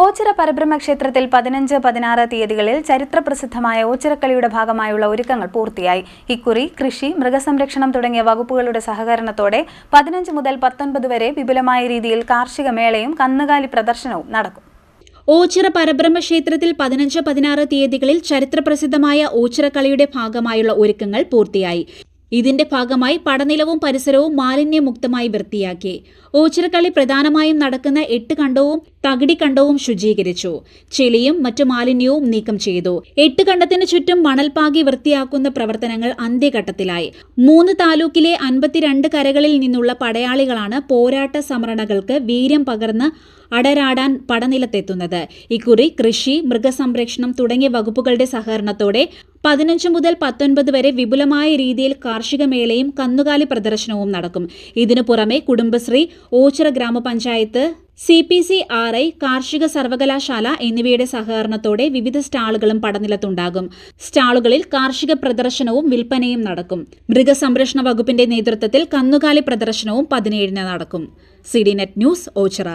ഓച്ചിറ പരബ്രഹ്മ ക്ഷേത്രത്തിൽ 15-16 തീയതികളിൽ ചരിത്രപ്രസിദ്ധമായ ഓച്ചിറക്കളിയുടെ ഭാഗമായുള്ള ഒരുക്കങ്ങൾ പൂർത്തിയായി. ഇക്കുറി കൃഷി, മൃഗസംരക്ഷണം തുടങ്ങിയ വകുപ്പുകളുടെ സഹകരണത്തോടെ 15 മുതൽ 19 വരെ വിപുലമായ രീതിയിൽ കാർഷിക മേളയും കന്നുകാലി പ്രദർശനവും നടക്കും. ഓച്ചിറ പരബ്രഹ്മ ക്ഷേത്രത്തിൽ 15-16 തീയതികളിൽ ചരിത്രപ്രസിദ്ധമായ ഓച്ചിറക്കളിയുടെ ഭാഗമായുള്ള ഒരുക്കങ്ങൾ പൂർത്തിയായി. ഇതിന്റെ ഭാഗമായി പടനിലവും പരിസരവും മാലിന്യമുക്തമായി വൃത്തിയാക്കി. ഓച്ചിറക്കളി പ്രധാനമായും നടക്കുന്ന 8 കണ്ടവും തകിടിക്കണ്ടവും ശുചീകരിച്ചു. ചെളിയും മറ്റു മാലിന്യവും നീക്കം ചെയ്തു. 8 കണ്ടത്തിന് ചുറ്റും മണൽപാകി വൃത്തിയാക്കുന്ന പ്രവർത്തനങ്ങൾ അന്ത്യഘട്ടത്തിലായി. 3 താലൂക്കിലെ 52 കരകളിൽ നിന്നുള്ള പടയാളികളാണ് പോരാട്ട സമരണകൾക്ക് വീര്യം പകർന്ന് അടരാടാൻ പടനിലത്തെത്തുന്നത്. ഇക്കുറി കൃഷി, മൃഗസംരക്ഷണം തുടങ്ങിയ വകുപ്പുകളുടെ സഹകരണത്തോടെ 15 മുതൽ 19 വരെ വിപുലമായ രീതിയിൽ കാർഷിക മേളയും കന്നുകാലി പ്രദർശനവും നടക്കും. ഇതിനു പുറമെ കുടുംബശ്രീ, ഓച്ചിറ ഗ്രാമപഞ്ചായത്ത്, CPC-RI, കാർഷിക സർവകലാശാല എന്നിവയുടെ സഹകരണത്തോടെ വിവിധ സ്റ്റാളുകളും പടനിലത്തുണ്ടാകും. സ്റ്റാളുകളിൽ കാർഷിക പ്രദർശനവും വിൽപ്പനയും നടക്കും. മൃഗസംരക്ഷണ വകുപ്പിന്റെ നേതൃത്വത്തിൽ കന്നുകാലി പ്രദർശനവും 17-ന് നടക്കും. CDNet news, Ochira.